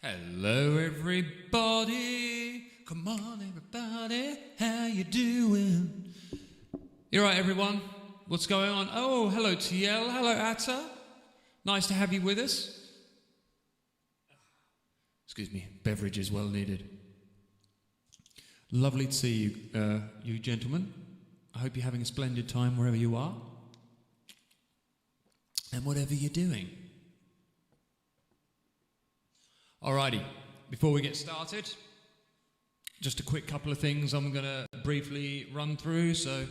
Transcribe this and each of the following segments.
Hello everybody, come on everybody, how you doing? You alright everyone? What's going on? Oh, hello TL, hello Atta. Nice to have you with us. Excuse me, beverage is well needed. Lovely to see you, you gentlemen. I hope you're having a splendid time wherever you are. And whatever you're doing. Alrighty, before we get started, just a quick couple of things I'm going to briefly run through. So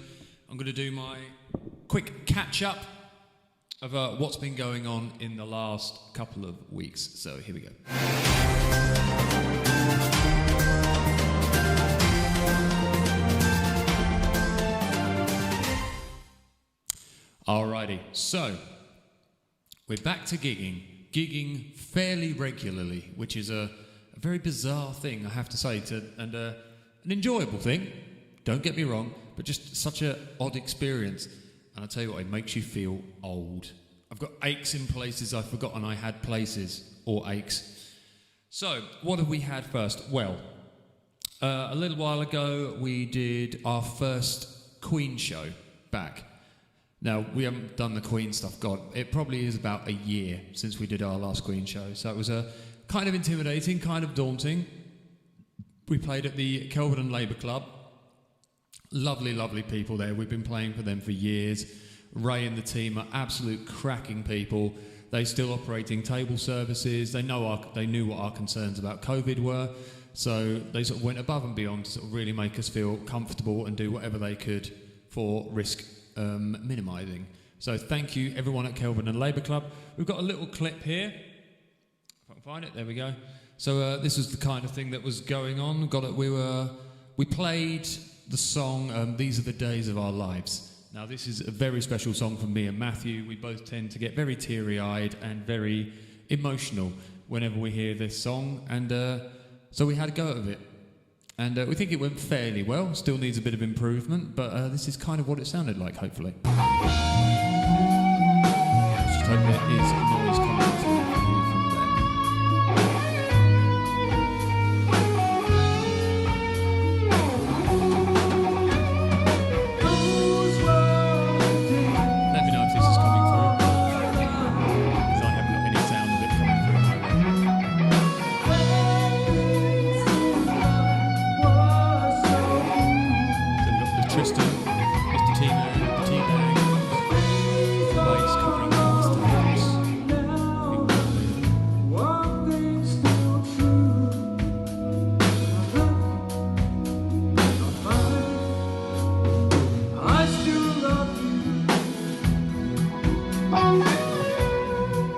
I'm going to do my quick catch-up of what's been going on in the last couple of weeks. So here we go. Alrighty, so we're back to gigging fairly regularly, which is a very bizarre thing, I have to say, and an enjoyable thing, don't get me wrong, but just such an odd experience. And I'll tell you what, it makes you feel old. I've got aches in places I've forgotten I had places, or aches. So, what have we had first? Well, a little while ago, we did our first Queen show back. Now, we haven't done the Queen stuff, God, it probably is about a year since we did our last Queen show, so it was kind of intimidating, kind of daunting. We played at the Kelvin and Labour Club. Lovely, lovely people there. We've been playing for them for years. Ray and the team are absolute cracking people. They're still operating table services. They knew what our concerns about COVID were, so they sort of went above and beyond to sort of really make us feel comfortable and do whatever they could for risk minimising. So thank you everyone at Kelvin and Labour Club. We've got a little clip here, if I can find it, there we go. So this is the kind of thing that was going on. We played the song These Are the Days of Our Lives. Now this is a very special song for me and Matthew. We both tend to get very teary-eyed and very emotional whenever we hear this song, and so we had a go at it. And we think it went fairly well, still needs a bit of improvement, but this is kind of what it sounded like, hopefully. Just hoping it is noise coming through from there. Let me know if this is coming through, because I haven't got any sound of it coming through my way. Tristan, Mr. T-Man, the T-Bag, bass covering all the steps.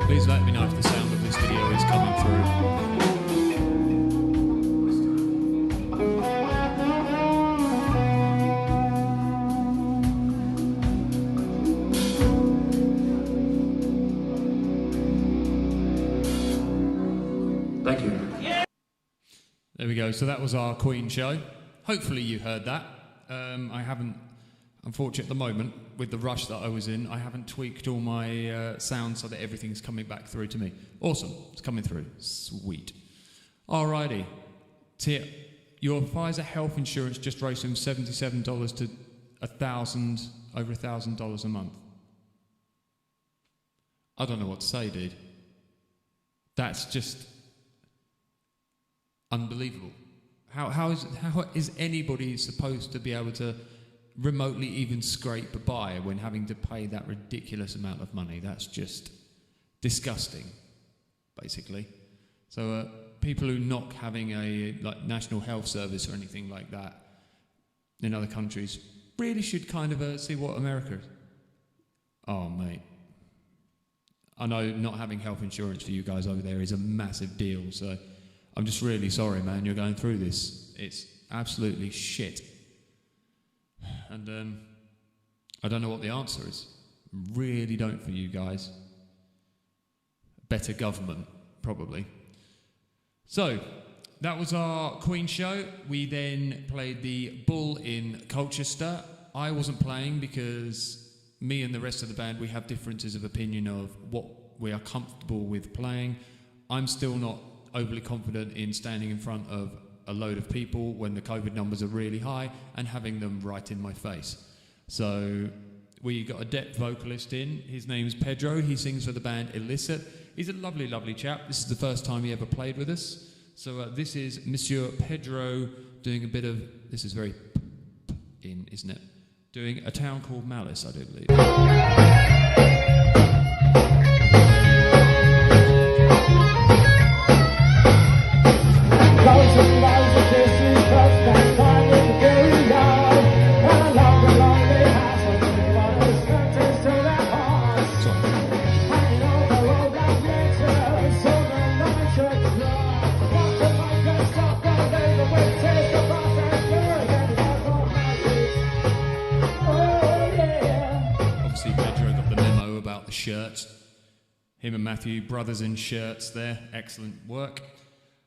Please let me know if the sound of this video is coming through. Thank you. There we go. So that was our Queen show. Hopefully you heard that. I haven't, unfortunately at the moment, with the rush that I was in, I haven't tweaked all my sound so that everything's coming back through to me. Awesome. It's coming through. Sweet. Alrighty. Your Pfizer health insurance just rose from $77 to over $1,000 a month. I don't know what to say, dude. That's just unbelievable. How is anybody supposed to be able to remotely even scrape by when having to pay that ridiculous amount of money? That's just disgusting, basically. So people who knock having a national health service or anything like that in other countries really should kind of see what America is. Oh, mate. I know not having health insurance for you guys over there is a massive deal, so I'm just really sorry, man, you're going through this. It's absolutely shit. And I don't know what the answer is. Really don't for you guys. Better government, probably. So, that was our Queen show. We then played the Bull in Colchester. I wasn't playing because me and the rest of the band, we have differences of opinion of what we are comfortable with playing. I'm still not overly confident in standing in front of a load of people when the COVID numbers are really high and having them right in my face. So we got a depth vocalist in. His name's Pedro. He sings for the band Illicit. He's a lovely, lovely chap. This is the first time he ever played with us. So this is Monsieur Pedro doing a bit of, this is very in, isn't it? Doing A Town Called Malice, I do believe. Shirts. Him and Matthew, brothers in shirts there. Excellent work.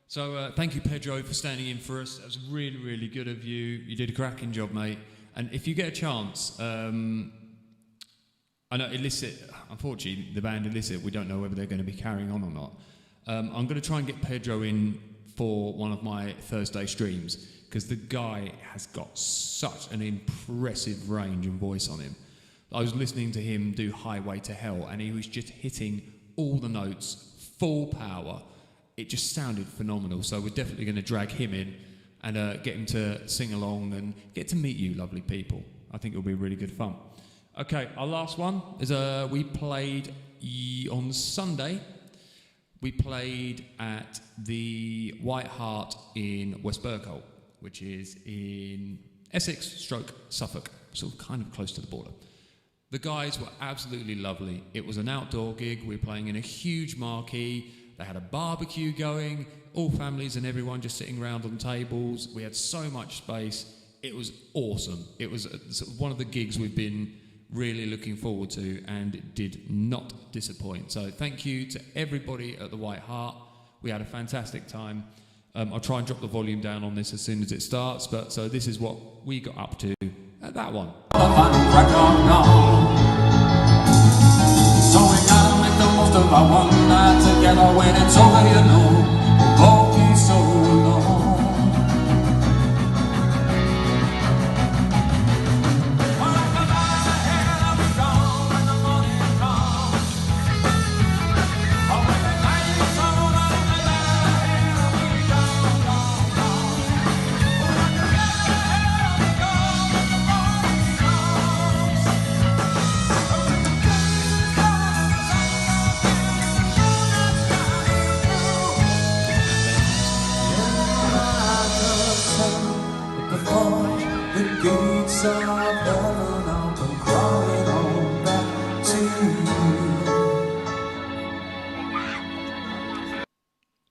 So thank you, Pedro, for standing in for us. That was really, really good of you. You did a cracking job, mate. And if you get a chance, I know Illicit, unfortunately, the band Illicit, we don't know whether they're going to be carrying on or not. I'm going to try and get Pedro in for one of my Thursday streams, because the guy has got such an impressive range and voice on him. I was listening to him do Highway to Hell, and he was just hitting all the notes, full power. It just sounded phenomenal. So we're definitely going to drag him in and get him to sing along and get to meet you lovely people. I think it'll be really good fun. Okay, our last one is we played on Sunday. We played at the White Hart in West Berkholt, which is in Essex/Suffolk, so kind of close to the border. The guys were absolutely lovely. It was an outdoor gig. We were playing in a huge marquee. They had a barbecue going, all families and everyone just sitting around on tables. We had so much space. It was awesome. It was sort of one of the gigs we've been really looking forward to, and it did not disappoint. So thank you to everybody at the White Hart. We had a fantastic time. I'll try and drop the volume down on this as soon as it starts, but so this is what we got up to at that one. So we gotta make the most of our one night together. When it's over, you know, we'll both be so alone.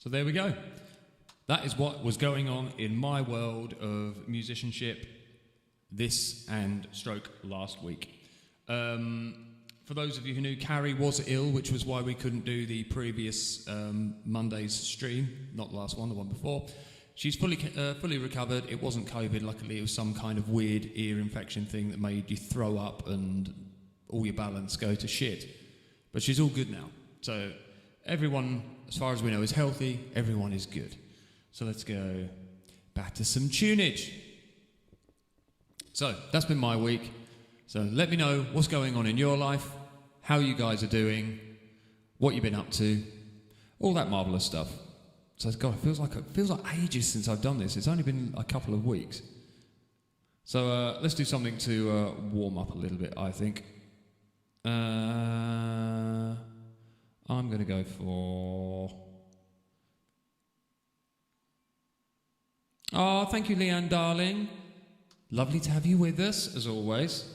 So there we go. That is what was going on in my world of musicianship this and stroke last week. For those of you who knew, Carrie was ill, which was why we couldn't do the previous Monday's stream, not the last one, the one before. She's fully recovered. It wasn't COVID, luckily. It was some kind of weird ear infection thing that made you throw up and all your balance go to shit. But she's all good now. So everyone, as far as we know, is healthy. Everyone is good. So let's go back to some tunage. So that's been my week. So let me know what's going on in your life, how you guys are doing, what you've been up to, all that marvellous stuff. So God, it feels like ages since I've done this. It's only been a couple of weeks. So let's do something to warm up a little bit, I think. I'm going to go for... Oh, thank you, Leanne, darling. Lovely to have you with us, as always.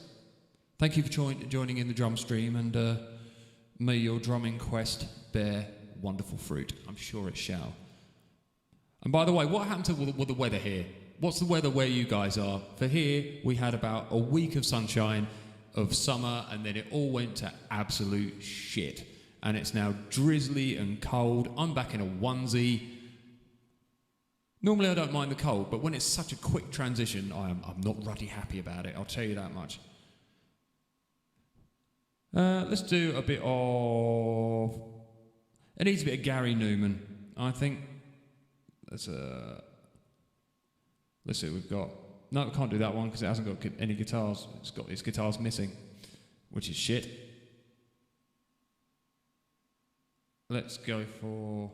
Thank you for joining in the drum stream, and may your drumming quest bear wonderful fruit. I'm sure it shall. And by the way, what happened to the weather here? What's the weather where you guys are? For here, we had about a week of sunshine, of summer, and then it all went to absolute shit. And it's now drizzly and cold. I'm back in a onesie. Normally I don't mind the cold, but when it's such a quick transition, I'm not ruddy happy about it, I'll tell you that much. Let's do a bit of... It needs a bit of Gary Newman, I think. let's see. We've got no. We can't do that one because it hasn't got any guitars. It's got its guitars missing, which is shit. Let's go for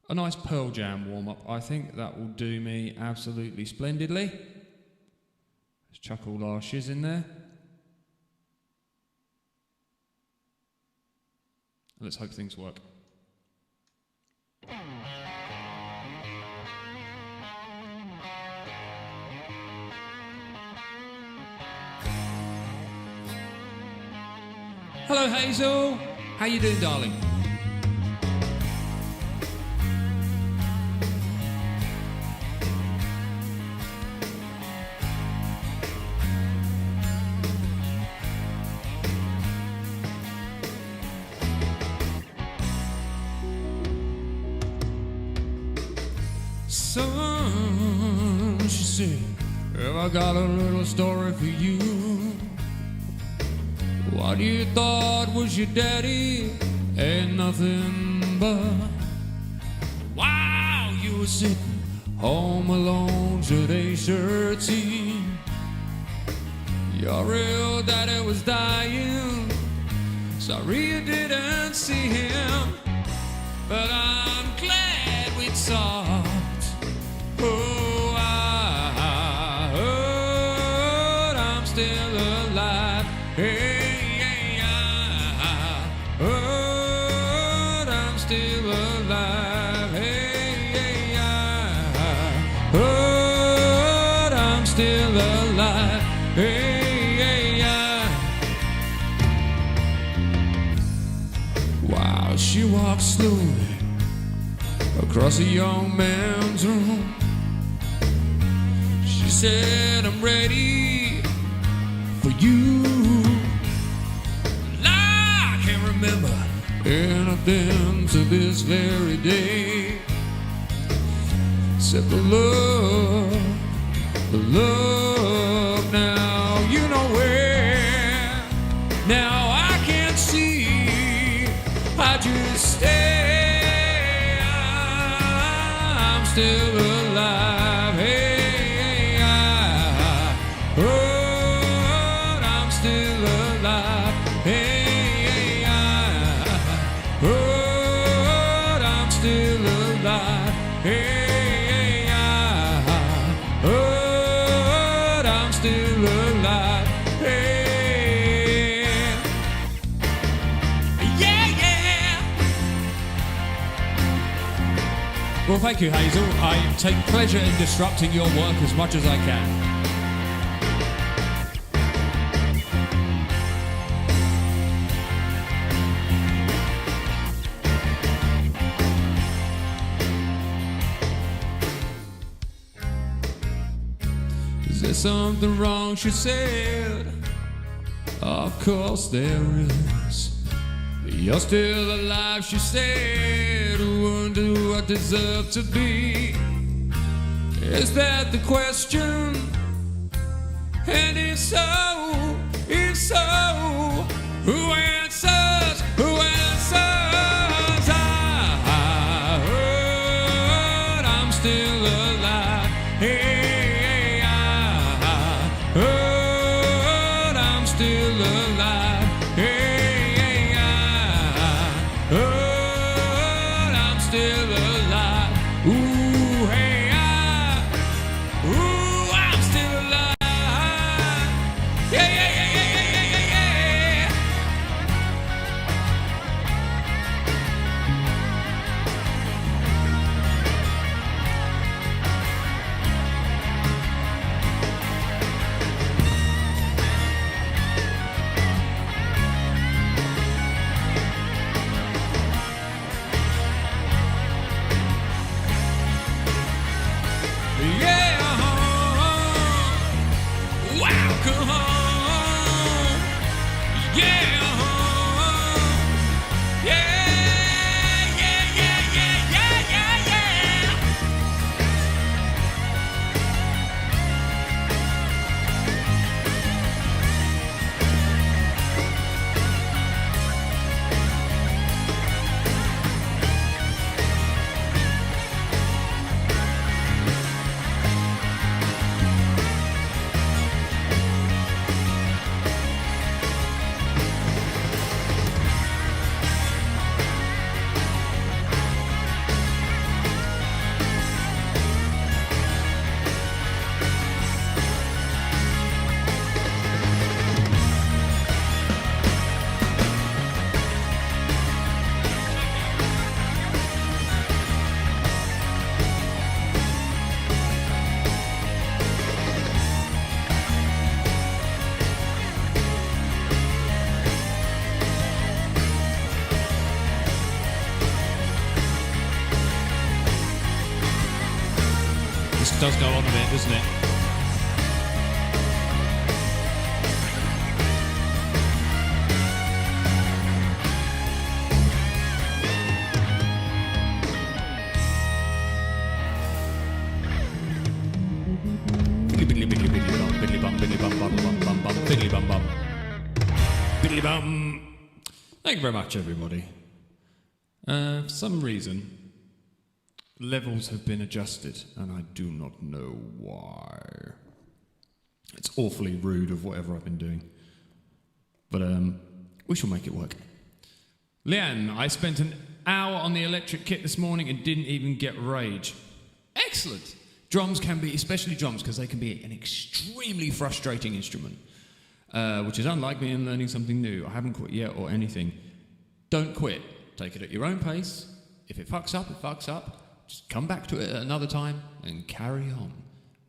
a nice Pearl Jam warm-up. I think that will do me absolutely splendidly. Let's chuck all our shiz in there. Let's hope things work. Hello, Hazel. How you doing, darling? Son, she said, have I got a little story for you? What you thought was your daddy ain't nothing but while you were sitting home alone at age 13, your real daddy was dying. Sorry you didn't see him, but I'm glad we talked. Oh, I heard I'm still alive. Hey, I heard I'm still alive. Hey, I heard I'm still alive. Hey, while she walked slowly across a young man's room, she said, I'm ready for you. And I can't remember anything to this very day except the love. Now you know where. Now I can't see. I just stay. I'm still alive. Hey, I heard I'm still alive. Hey, I heard I'm still alive. Hey, I heard I'm still alive. Hey, yeah. Well, thank you, Hazel. I take pleasure in disrupting your work as much as I can. Is there something wrong? She said. Of course there is. You're still alive, she said. Wonder who I deserve to be. Is that the question? And if so, who answers? Who answers? I heard I'm still alive. Hey, I heard I'm still alive. Hey, I heard I'm still alive. Ooh, hey, I'm still alive. Yeah. does go on a bit, doesn't it? Thank you very much, everybody. For some reason, levels have been adjusted, and I do not know why. It's awfully rude of whatever I've been doing. But we shall make it work. Leanne, I spent an hour on the electric kit this morning and didn't even get rage. Excellent. Drums can be, especially drums, because they can be an extremely frustrating instrument, which is unlike me in learning something new. I haven't quit yet or anything. Don't quit. Take it at your own pace. If it fucks up, it fucks up. Just come back to it at another time and carry on.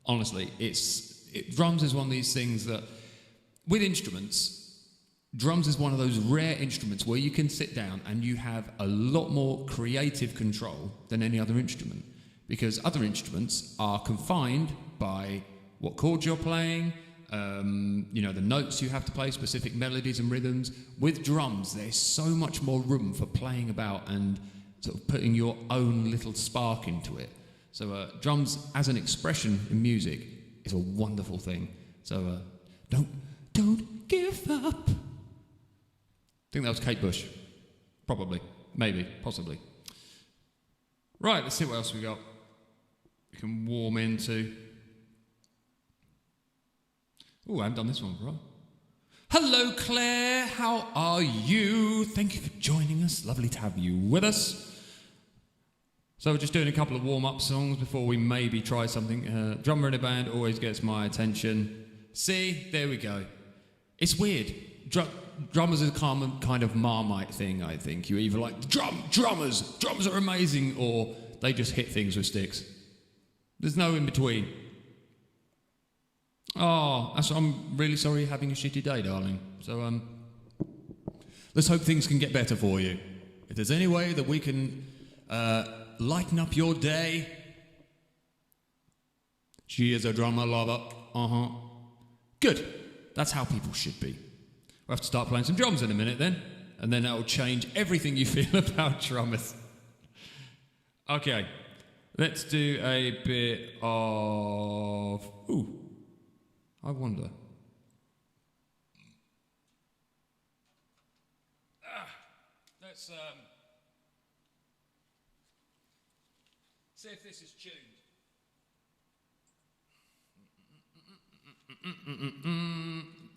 Honestly, drums is one of these things that, with instruments, drums is one of those rare instruments where you can sit down and you have a lot more creative control than any other instrument. Because other instruments are confined by what chords you're playing, the notes you have to play, specific melodies and rhythms. With drums, there's so much more room for playing about and sort of putting your own little spark into it. So drums as an expression in music is a wonderful thing. So don't give up. I think that was Kate Bush. Probably. Maybe. Possibly. Right, let's see what else we got. We can warm into. Oh, I haven't done this one, right? Hello, Claire. How are you? Thank you for joining us. Lovely to have you with us. So we're just doing a couple of warm-up songs before we maybe try something. Drummer in a band always gets my attention. See, there we go. It's weird. Drummers is a common kind of Marmite thing, I think. You either like drummers are amazing, or they just hit things with sticks. There's no in between. Oh, I'm really sorry you're having a shitty day, darling. So let's hope things can get better for you. If there's any way that we can lighten up your day. She is a drummer lover. Good. That's how people should be. We'll have to start playing some drums in a minute then, and then that'll change everything you feel about drummers. Okay, let's do a bit of... Ooh, I wonder. Let's see if this is tuned.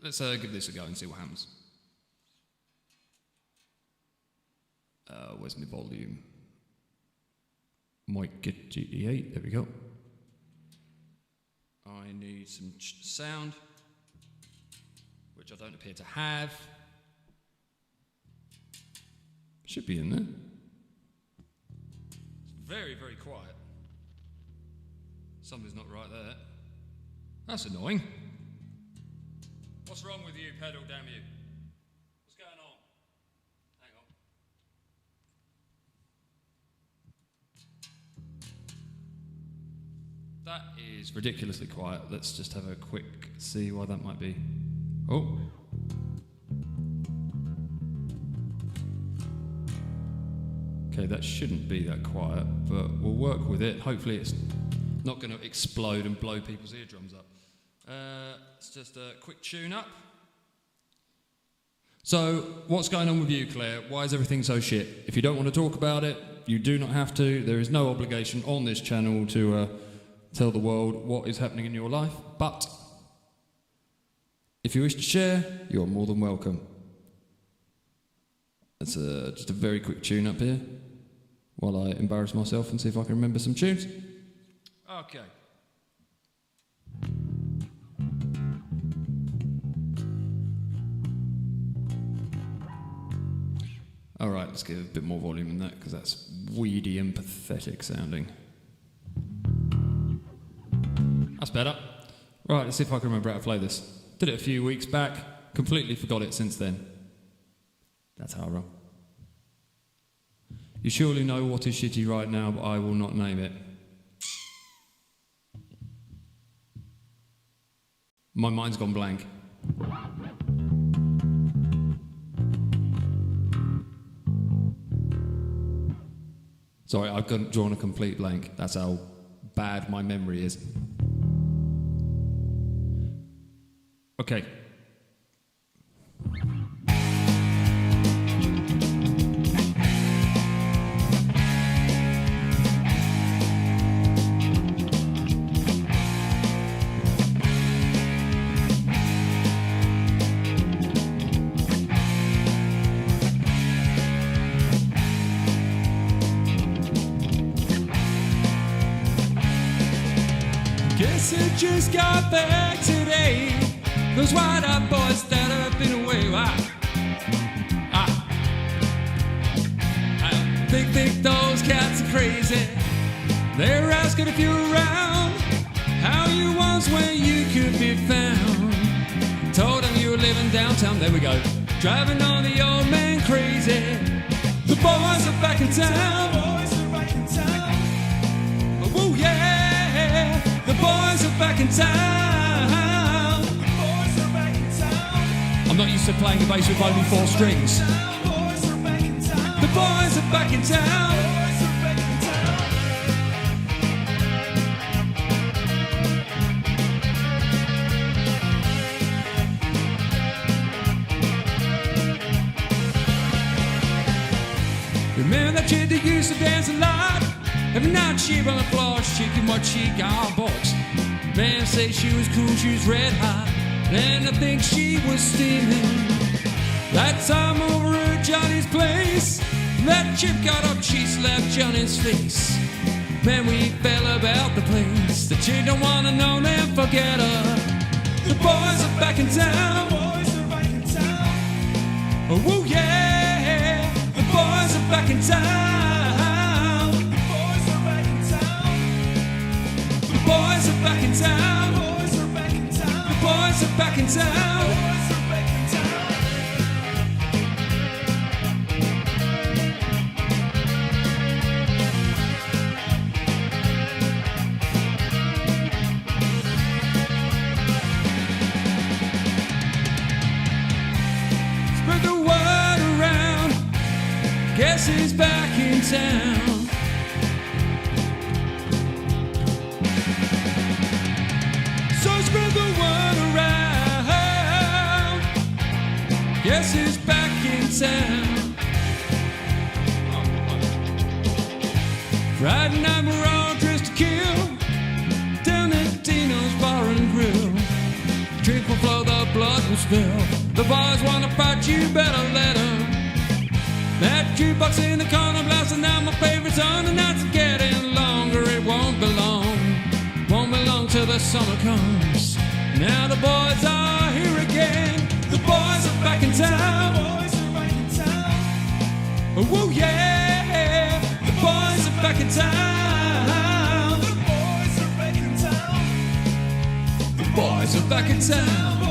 Let's give this a go and see what happens. Where's my volume? Might get GT8. There we go. I need some sound, which I don't appear to have. Should be in there. It's very, very quiet. Something's not right there. That's annoying. What's wrong with you, pedal, damn you? What's going on? Hang on. That is ridiculously quiet. Let's just have a quick see why that might be. Oh. Okay, that shouldn't be that quiet, but we'll work with it. Hopefully it's not going to explode and blow people's eardrums up. It's just a quick tune up. So, what's going on with you, Claire? Why is everything so shit? If you don't want to talk about it, you do not have to. There is no obligation on this channel to tell the world what is happening in your life. But if you wish to share, you're more than welcome. That's just a very quick tune up here while I embarrass myself and see if I can remember some tunes. Okay. All right, let's give a bit more volume in that because that's weedy and pathetic sounding. That's better. Right, let's see if I can remember how to play this. Did it a few weeks back, completely forgot it since then. That's how I roll. You surely know what is shitty right now, but I will not name it. My mind's gone blank. Sorry, I've drawn a complete blank. That's how bad my memory is. Okay. Guess I just got back today. Those white-eyed boys that have been away. I think those cats are crazy. They're asking if you're around, how you was when you could be found. Told them you were living downtown. There we go. Driving on the old man crazy. The boys are back in town. Oh yeah. The boys are back in town. The boys are back in town. I'm not used to playing a bass with only 4 strings. The boys are back in town. The boys are back in town. Remember that chick that used to dance a lot? Every night she'd on the floor, shaking what she got box. Man say she was cool, she was red hot, and I think she was steaming. That time over at Johnny's place, that chick got up, she slapped Johnny's face. Man, we fell about the place. The chick don't wanna know, then forget her. The boys are back in town. Oh yeah, the boys are back in town. The boys are back in town. The boys are back in town. The boys are back in town. Spread the word around. Guess he's back in town. So spread the word around. Guess he's back in town. Friday night we're all dressed to kill. Down at Dino's Bar and Grill. Drink will flow, the blood will spill. The boys wanna fight, you better let 'em. That jukebox in the corner blasting out my favorite song. The nights are getting longer, it won't be long. Won't be long till the summer comes. Now the boys are here again. The boys are back in town. Oh yeah, the boys are back in town. The boys are back in town. The boys are back in town.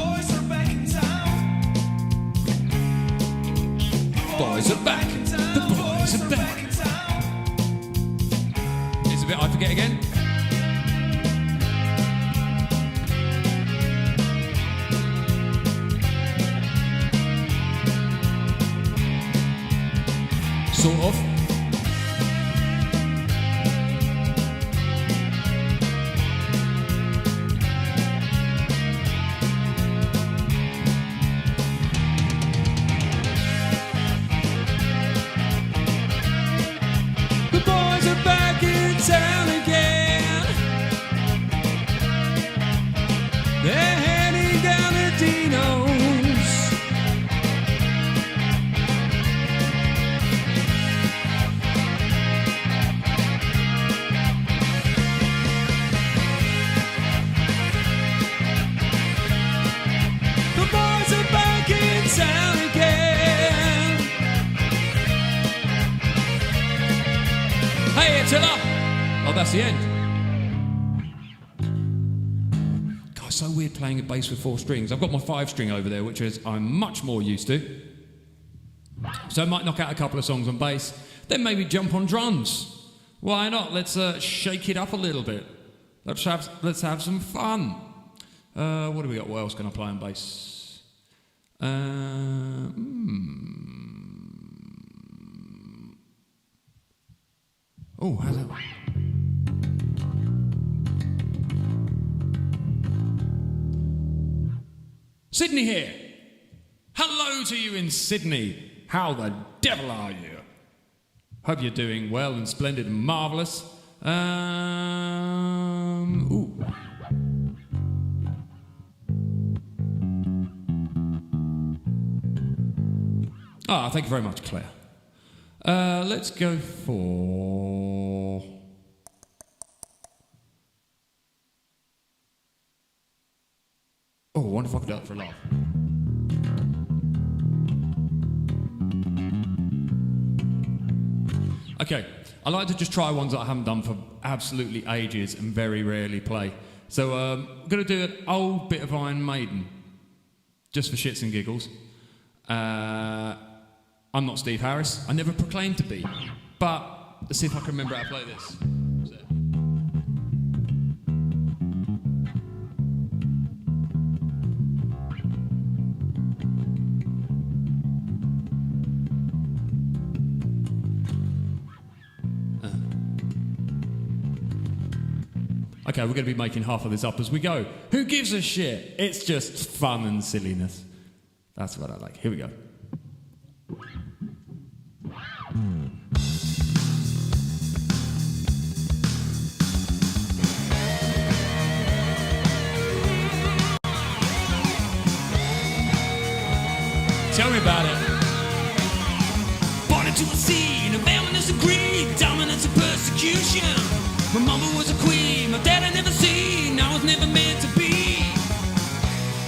Boys are back. The boys are back. It's a bit I forget again. Sort of. The boys are back in town again. They're heading down to Dino's. The boys are back in town again. Hey, it's up. Oh, that's the end. God, it's so weird playing a bass with 4 strings. I've got my 5-string over there, which is I'm much more used to. So I might knock out a couple of songs on bass, then maybe jump on drums. Why not? Let's shake it up a little bit. Let's have some fun. What do we got? What else can I play on bass? Oh, how's that? Sydney here. Hello to you in Sydney. How the devil are you? Hope you're doing well and splendid and marvellous. Ooh. Ah, thank you very much, Claire. Let's go for... Oh, I wonder if I could do that for a laugh. Okay, I like to just try ones that I haven't done for absolutely ages and very rarely play. So I'm going to do an old bit of Iron Maiden, just for shits and giggles. I'm not Steve Harris. I never proclaimed to be. But let's see if I can remember how to play this. Okay, we're going to be making half of this up as we go. Who gives a shit? It's just fun and silliness. That's what I like. Here we go. Tell me about it. Born into a scene of feminist greed, dominance and persecution. My mama was a queen, my dad I never seen, I was never meant to be.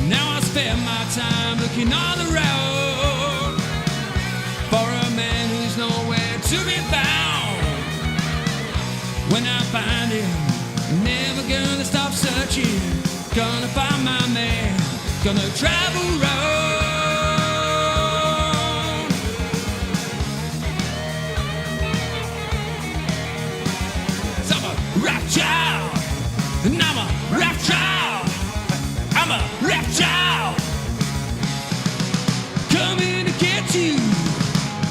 Now I spend my time looking on the road for a man who's nowhere to be found. When I find him, I'm never gonna stop searching. Gonna find my man, gonna travel road. Rap child, and I'm a rap child. I'm a rap child. Coming to get you.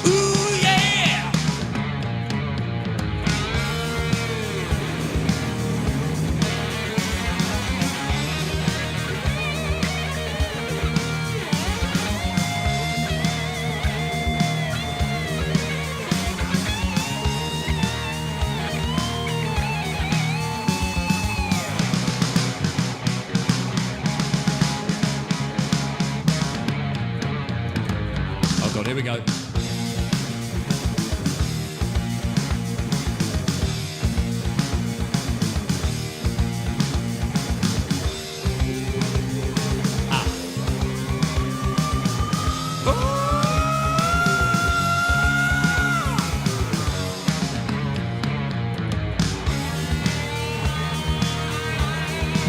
Ooh yeah. Here we go.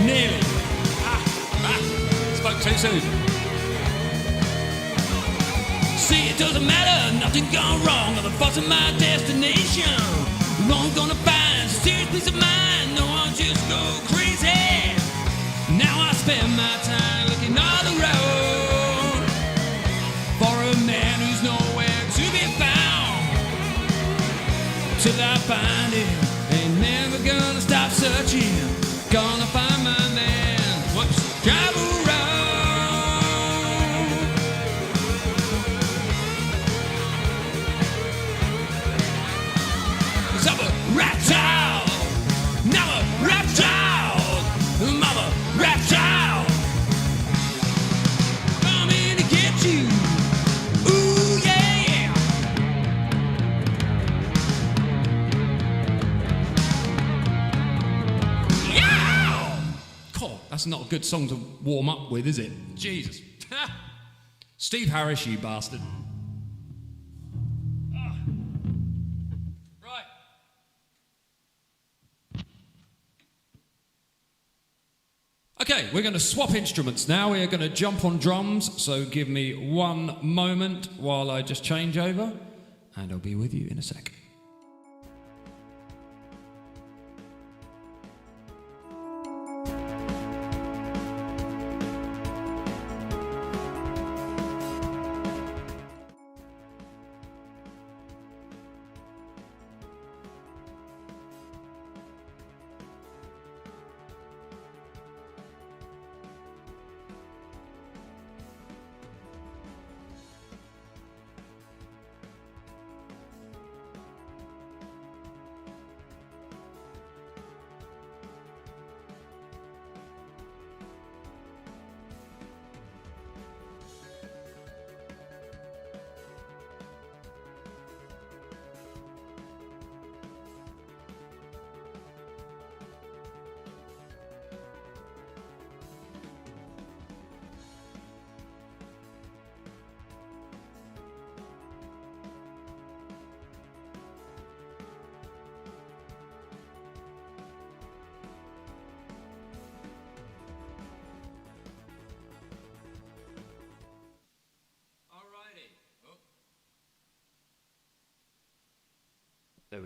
Nearly. Spoke too soon. See, it doesn't matter, nothing gone wrong. I'm fussing my destination. Wrong gonna find serious peace of mind. No, I'll just go crazy. Now I spend my time looking all around for a man who's nowhere to be found. Till I find him, ain't never gonna stop searching. Gonna find my man. Whoops, drive around. I'm a rap child. Now a rap child. Mama, rap child. Coming to get you. Ooh yeah. Yeah. God, that's not a good song to warm up with, is it? Jesus. Steve Harris, you bastard. Okay, we're going to swap instruments now. We're going to jump on drums, so give me one moment while I just change over, and I'll be with you in a sec.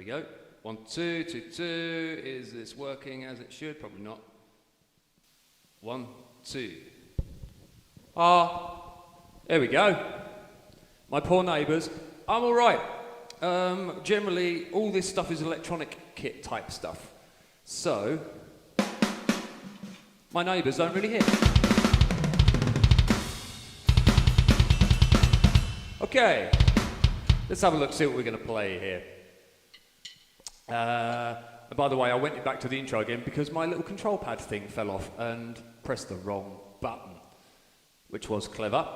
go. 1, 2, 2, 2. Is this working as it should? Probably not. 1, 2. There we go. My poor neighbours. I'm all right. Generally, all this stuff is electronic kit type stuff. So, my neighbours don't really hear. Okay, let's have a look, see what we're going to play here. And by the way, I went back to the intro again because my little control pad thing fell off and pressed the wrong button, which was clever.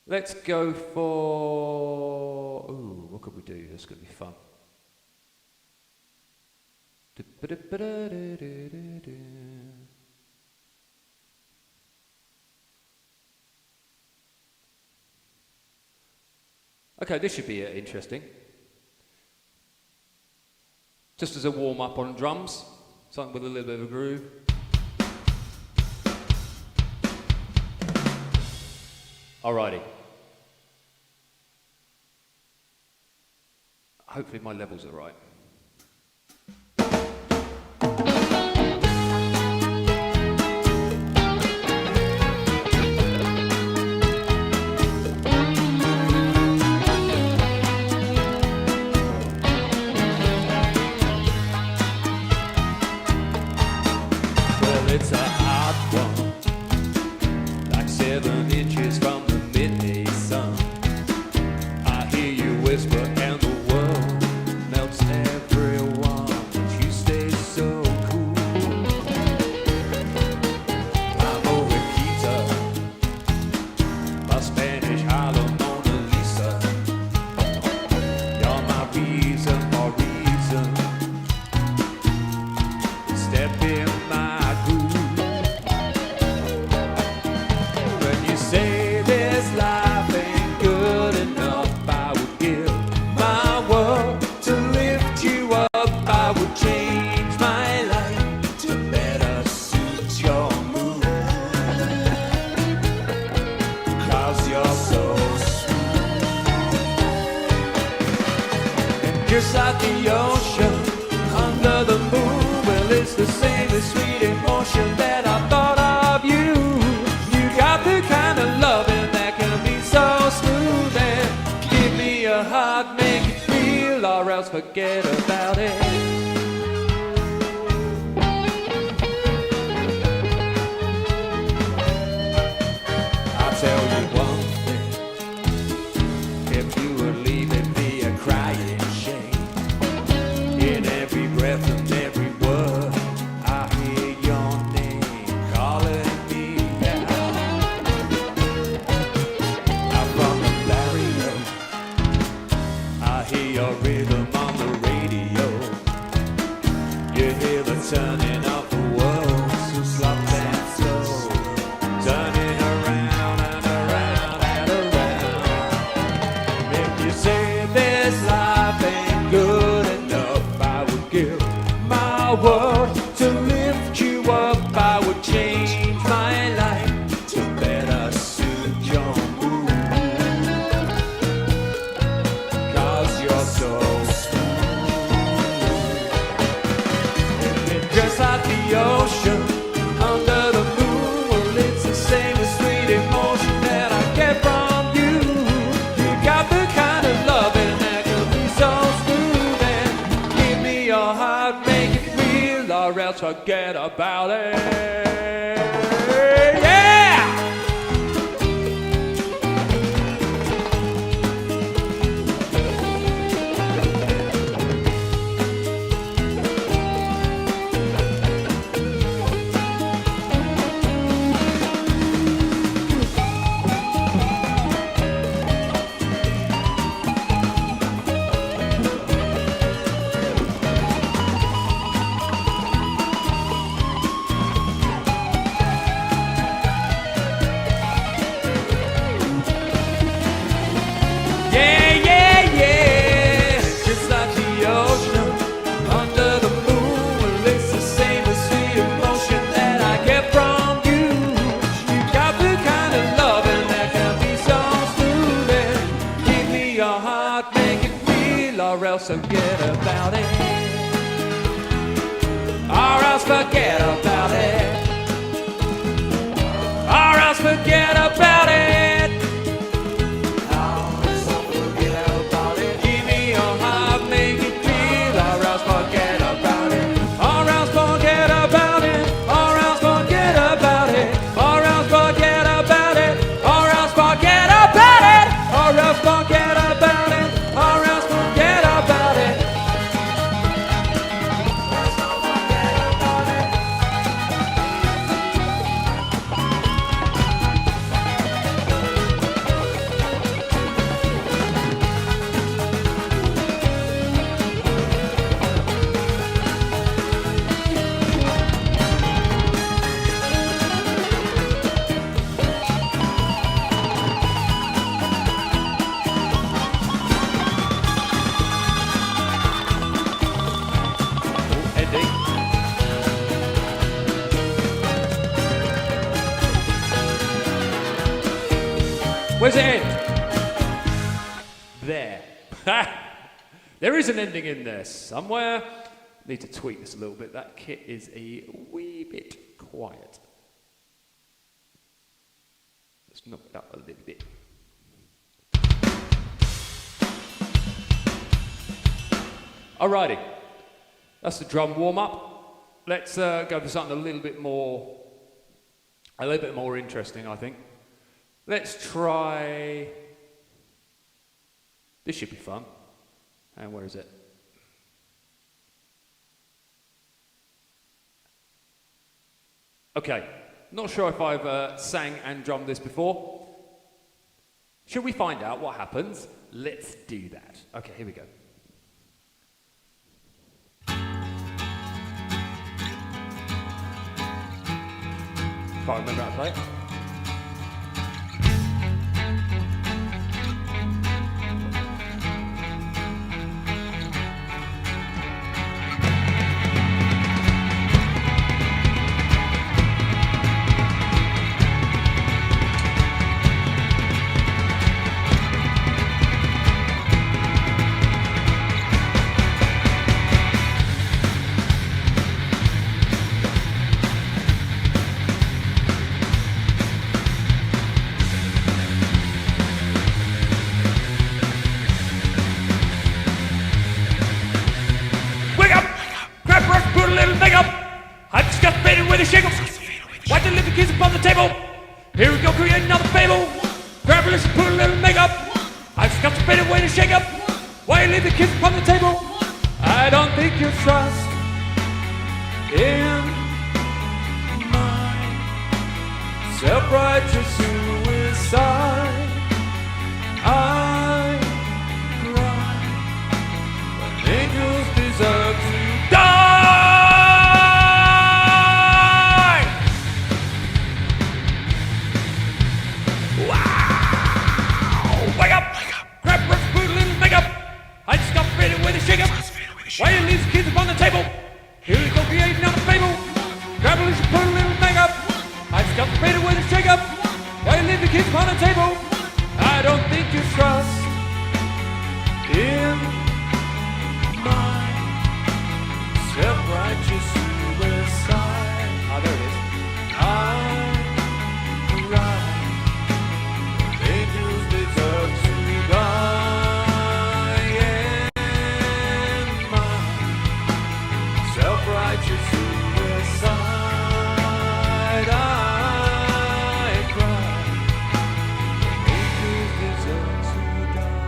Let's go for... Ooh, what could we do? This could be fun. Okay, this should be interesting. Just as a warm-up on drums, something with a little bit of a groove. Alrighty. Hopefully my levels are right. It's a hot one, like 7 inches from the midday sun. I hear you whisper and the world melts everyone, but you stay so cool. I'm over Quito, my Spanish Harlem Mona Lisa. You're my reason, step in my say this life ain't good enough, I would give my world to lift you up. I would change my life to better suit your mood, 'cause you're so sweet. And just like the ocean under the moon, well, it's the same as sweet emotion that I thought of you. The kind of loving that can be so smooth, and give me a hug, make it feel, or else forget about it. I'll tell you one thing, if you were leaving me a crying shame, in every breath and every word I hear your name calling me out. I hear your rhythm on the radio. You hear the turning of the world, so soft and slow, turning around and around and around. If you say this life ain't good enough, I would give my world to lift you up. I would change my life to better suit your mood, 'cause you're so smooth. Just like the ocean under the moon, well, it's the same as sweet emotion that I get from you. You got the kind of loving that can be so smooth, and give me your heart, make it real, or else forget about it. Yeah! forget about it. Or else forget about it. Or else forget about it. Give me your heart, make it real. Or else forget about it. Or else forget about it. Or else forget about it. Or else forget about it. Or else forget about it. Or else forget about it. Or else forget about it. Ending. Where's it end? There. There is an ending in there somewhere. Need to tweak this a little bit. That kit is a wee bit quiet. Let's knock it up a little bit. Alrighty. That's the drum warm-up. Let's go for something a little bit more interesting, I think. Let's try. This should be fun. And where is it? Okay. Not sure if I've sang and drummed this before. Should we find out what happens? Let's do that. Okay, here we go. Can't remember how to play it. Wipe the little kids upon the table. Here we go, create another fable. Grab a list and put a little makeup. I've just got to fade away to shake up. Why you leave the kids upon the table? I don't think you trust in my self-righteous suicide. I cry when angels deserve to die. I just got faded with a shake up. Why you leave the kids upon the table? Here we go, create another fable. Grab a list and put a little makeup. I just got faded with a shake up. Why you leave the kids upon the table? I don't think you trust in my self-righteous suicide. Ah, there it is. I'm right. Angels deserve to die. Self-righteous suicide, I cry. Angels deserve to die.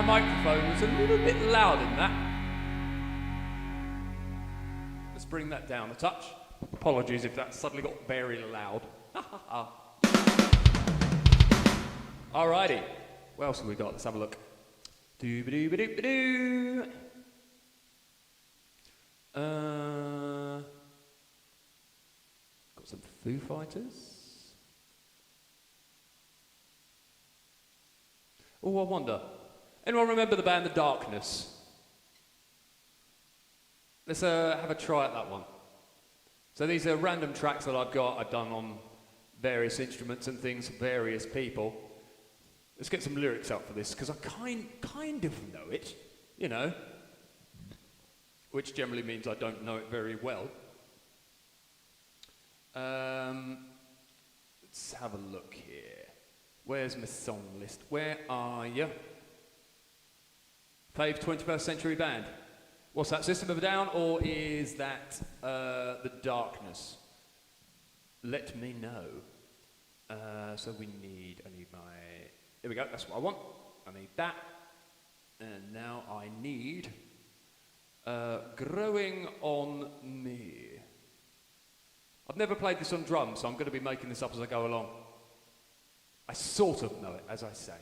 my microphone was a little bit loud in that. Let's bring that down a touch. Apologies if that suddenly got very loud. Alrighty. What else have we got? Let's have a look. Doo-ba-doo-ba-doo-ba-doo. Got some Foo Fighters. Oh, I wonder. Anyone remember the band The Darkness? Let's have a try at that one. So these are random tracks that I've done on various instruments and things, various people. Let's get some lyrics out for this, because I kind of know it, you know, which generally means I don't know it very well. Let's have a look here. Where's my song list? Where are you? Fave 21st Century Band. What's that, System of a Down, or is that The Darkness? Let me know. So I need my... Here we go, that's what I want. I need that. And now I need Growing on Me. I've never played this on drums, so I'm going to be making this up as I go along. I sort of know it, as I say.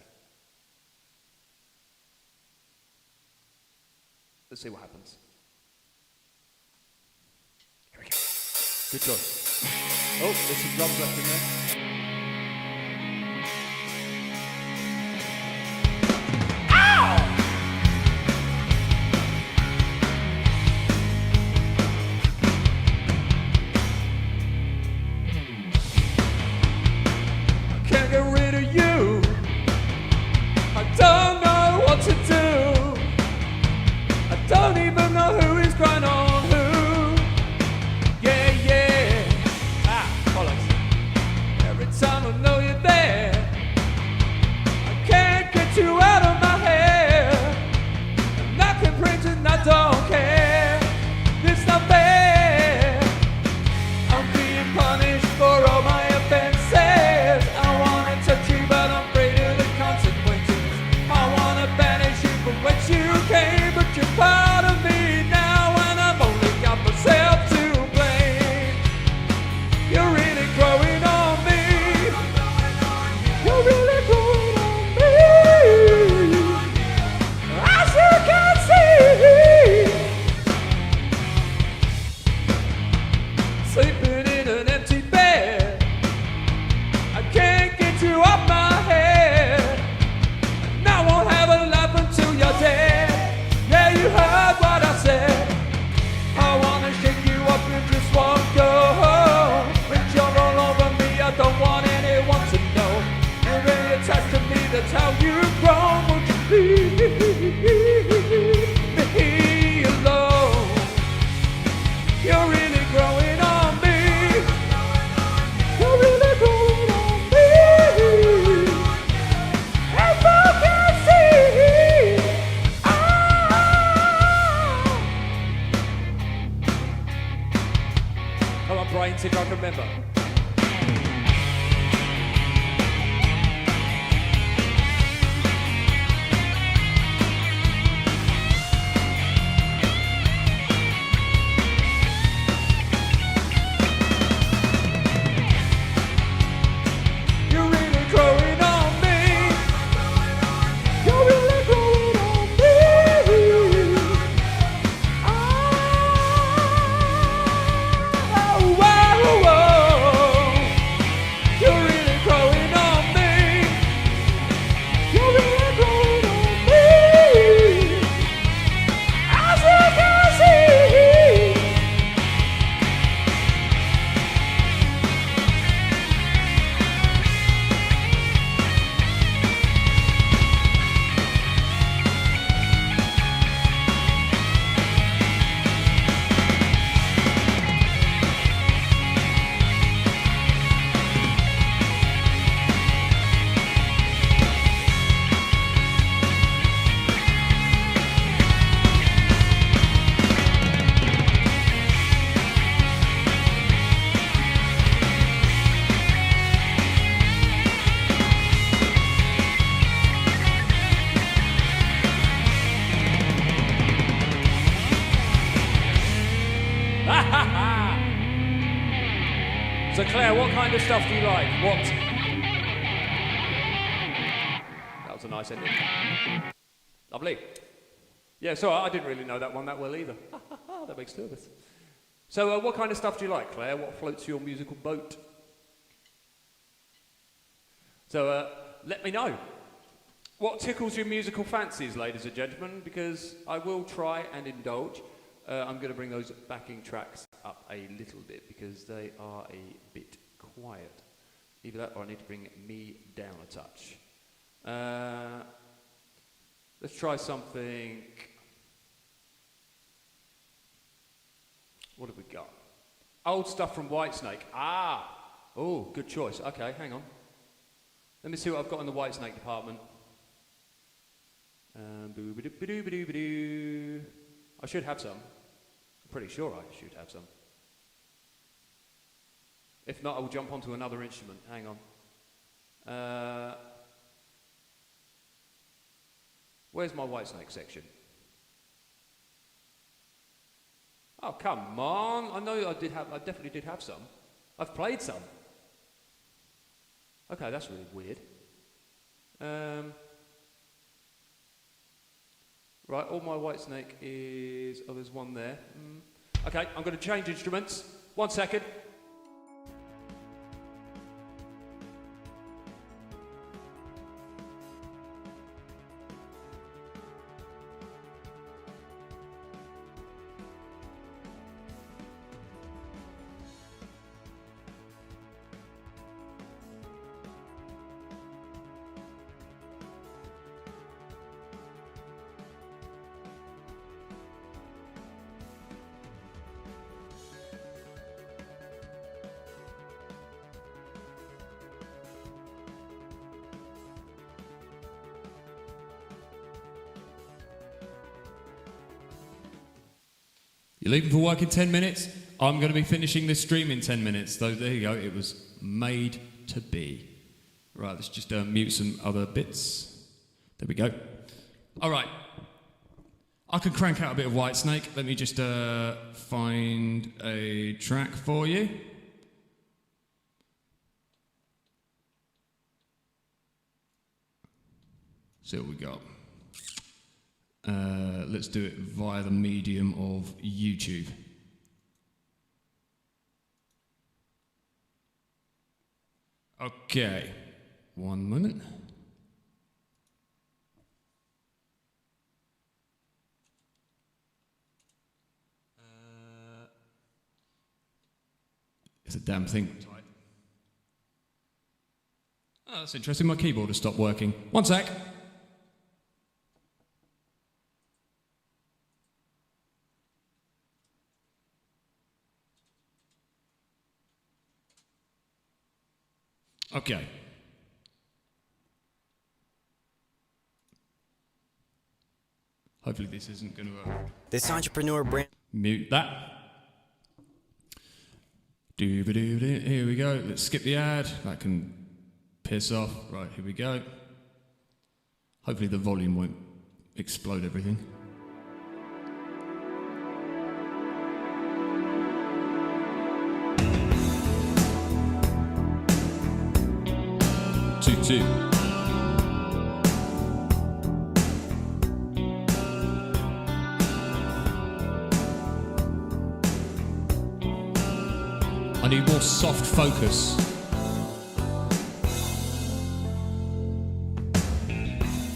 Let's see what happens. Here we go. Good choice. Oh, there's some drums left in there. Can't get rid of you. I don't know what to do. I don't even know who is crying on who. Yeah, yeah. Bollocks. Every time I know you're there, I can't get you out of my head. And I can print and I don't care. It's not fair. I'm being punished for all my offenses. I wanna touch you, but I'm afraid of the consequences. I wanna banish you from whence you came, but you're part of me now, and I've only got myself to blame. You're really growing on me. You're really growing on me. As you can see, sleeping in an empty bed. I can't get you off my head, and I won't have a life until you're dead. Yeah, you heard what I said. I wanna shake you up and just won't go home. When you're all over me, I don't want anyone to know. You're really attached to me, that's how you've grown. Won't you leave me alone? You're really growing on me. You're really growing on me. As I can see. Come on, Brian, see if I can remember. You're really growing on me. You're really growing on me. Oh, whoa, whoa. So Claire, what kind of stuff do you like? What? That was a nice ending. Lovely. Yeah, so I didn't really know that one that well either. That makes two of us. So what kind of stuff do you like, Claire? What floats your musical boat? So let me know. What tickles your musical fancies, ladies and gentlemen, because I will try and indulge. I'm going to bring those backing tracks up a little bit because they are a bit quiet. Either that or I need to bring me down a touch. Let's try something. What have we got? Old stuff from Whitesnake. Oh, good choice. Okay, hang on. Let me see what I've got in the Whitesnake department. I should have some. I'm pretty sure I should have some. If not, I will jump onto another instrument. Hang on. Where's my Whitesnake section? Oh, come on. I know I definitely did have some. I've played some. Okay, that's really weird. Right, all my Whitesnake is... Oh, there's one there. Okay, I'm going to change instruments. 1 second. You're leaving for work in 10 minutes? I'm going to be finishing this stream in 10 minutes. So there you go. It was made to be. Right, let's just mute some other bits. There we go. All right. I can crank out a bit of Whitesnake. Let me just find a track for you. See what we got. Let's do it via the medium of YouTube. Okay, 1 minute. It's a damn thing. Oh, that's interesting. My keyboard has stopped working. 1 sec. Okay. Hopefully this isn't going to... This entrepreneur brand... Mute that. Doo-ba-doo-doo. Here we go. Let's skip the ad. That can piss off. Right, here we go. Hopefully the volume won't explode everything. Two. I need more soft focus.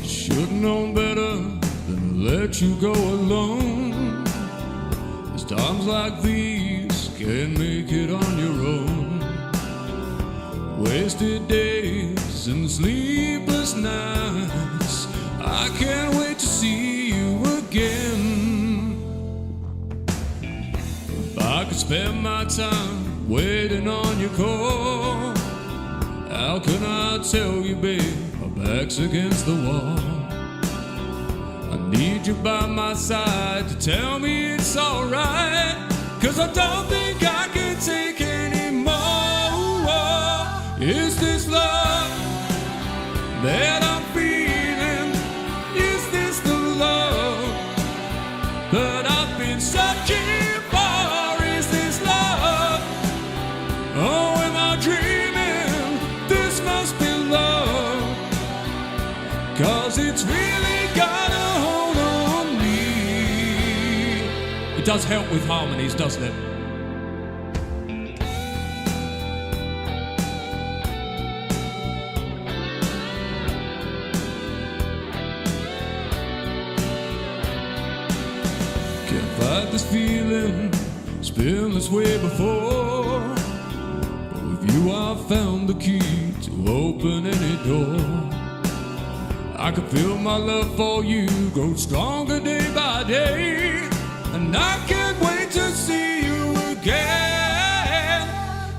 Should know better than to let you go alone. There's times like these, can't make it on your own. Wasted days and sleepless nights, I can't wait to see you again. If I could spend my time waiting on your call, how can I tell you, babe, my back's against the wall. I need you by my side to tell me it's alright, 'cause I don't think I can take any more. Is this love that I'm feeling? Is this the love that I've been searching for? Is this love? Oh, am 'cause it's really got a hold on me. It does help with harmonies, doesn't it? Can't fight this feeling, it's been this way before. But with you I found the key to open any door. I can feel my love for you grow stronger day by day, and I can't wait to see you again,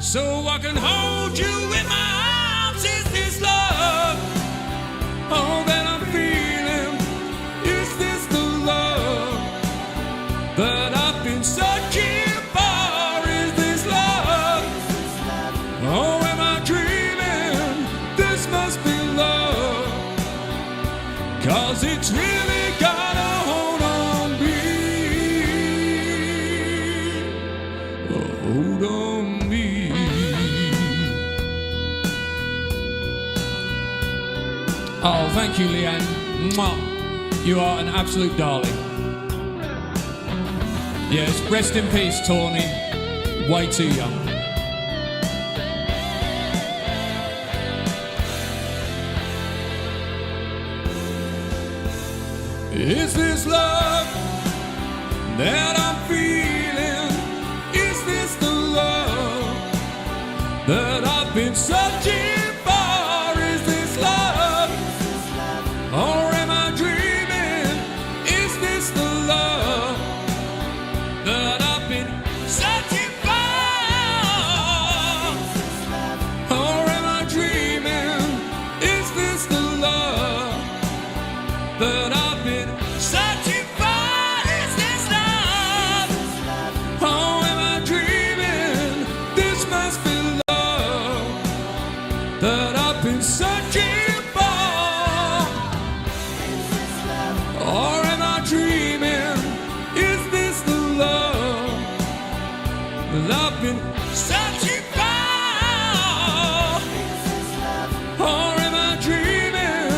so I can hold you in my arms. Is this love? Oh, that I'm feeling. Is this the love that I've been searching for? Is this love? Oh, am I dreaming? This must be love, 'cause it's really got a hold on me. A hold on me. Oh, thank you, Leanne. Mwah. You are an absolute darling. Yes, rest in peace, Tawny. Way too young. Is this love that I'm feeling? Is this the love that I've been searching for? Is this love? Or am I dreaming? Is this the love that I've been searching for? Or am I dreaming? Is this the love that I've been searching for? Is this love? Oh, am I dreaming? This must be love that I've been searching for. Or am I dreaming? Is this the love that I've been searching for? Or am I dreaming?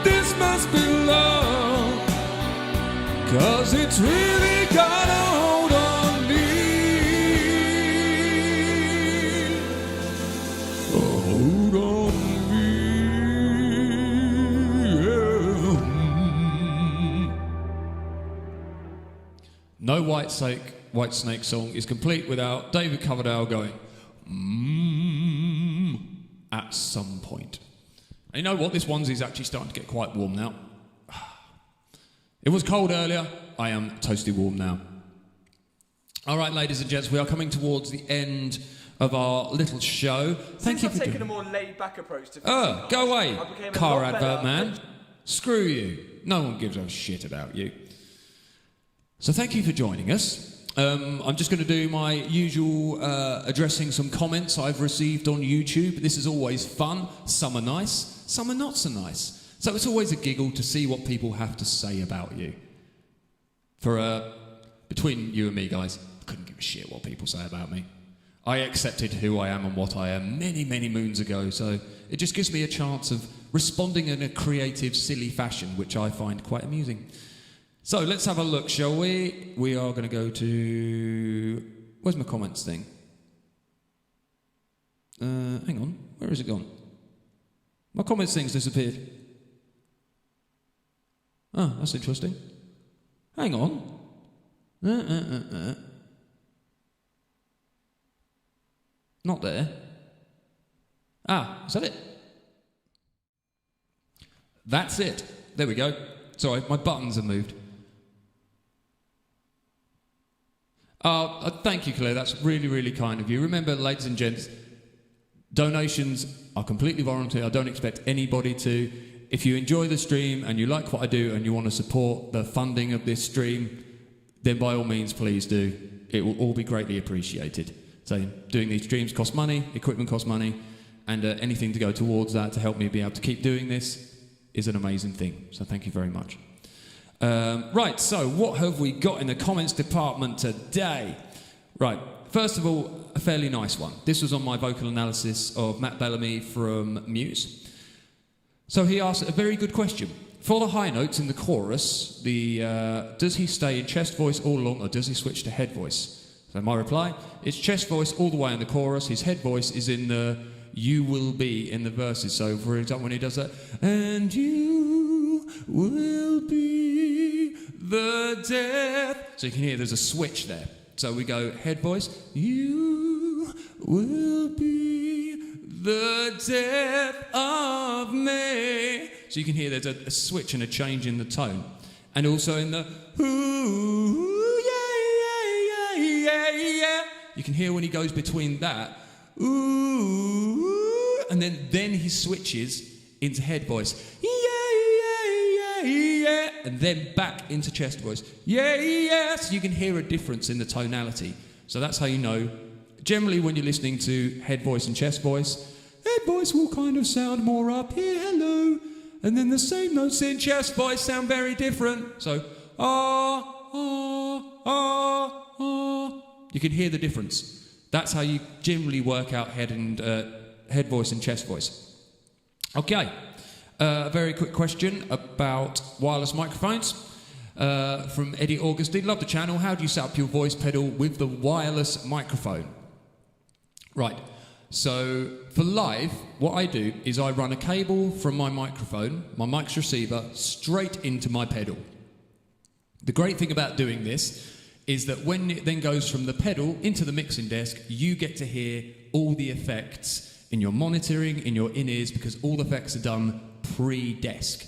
This must be love, 'cause it's really got a hold on me. A hold on me, yeah. No White Snake song is complete without David Coverdale going, at some point. And you know what? This onesie's actually starting to get quite warm now. It was cold earlier. I am toasty warm now. All right, ladies and gents, we are coming towards the end of our little show. Thank you I've for taken doing. a more laid-back approach to Go away, I became a car lot advert better. man. Screw you. No one gives a shit about you. So thank you for joining us. I'm just going to do my usual addressing some comments I've received on YouTube. This is always fun. Some are nice, some are not so nice. So it's always a giggle to see what people have to say about you. Between you and me, guys, I couldn't give a shit what people say about me. I accepted who I am and what I am many, many moons ago, so it just gives me a chance of responding in a creative, silly fashion, which I find quite amusing. So let's have a look, shall we? We are going to go to... Where's my comments thing? Hang on, where has it gone? My comments thing's disappeared. Oh, that's interesting. Hang on. Not there. Ah, is that it? That's it. There we go. Sorry, my buttons have moved. Thank you, Claire. That's really, really kind of you. Remember, ladies and gents, donations are completely voluntary. I don't expect anybody to. If you enjoy the stream and you like what I do and you want to support the funding of this stream, then by all means, please do. It will all be greatly appreciated. So doing these streams costs money, equipment costs money, and anything to go towards that to help me be able to keep doing this is an amazing thing. So thank you very much. Right, so what have we got in the comments department today? Right, first of all, a fairly nice one. This was on my vocal analysis of Matt Bellamy from Muse. So he asked a very good question. For the high notes in the chorus, does he stay in chest voice all along, or does he switch to head voice? So my reply, it's chest voice all the way in the chorus. His head voice is in the "you will be" in the verses. So for example, when he does that, and you will be the death. So you can hear there's a switch there. So we go head voice, you will be the death of me. So you can hear there's a switch and a change in the tone. And also in the ooh, yeah, yeah, yeah, yeah. You can hear when he goes between that, ooh, and then he switches into head voice, yeah, yeah, yeah, yeah, and then back into chest voice, yeah, yeah. So you can hear a difference in the tonality. So that's how you know. Generally, when you're listening to head voice and chest voice, head voice will kind of sound more up here, hello. And then the same notes in chest voice sound very different. So, you can hear the difference. That's how you generally work out head voice and chest voice. Okay, a very quick question about wireless microphones from Eddie Augustine. Love the channel. How do you set up your voice pedal with the wireless microphone? Right. So for live, what I do is I run a cable from my microphone, my mic's receiver, straight into my pedal. The great thing about doing this is that when it then goes from the pedal into the mixing desk, you get to hear all the effects in your monitoring, in your in-ears, because all the effects are done pre-desk,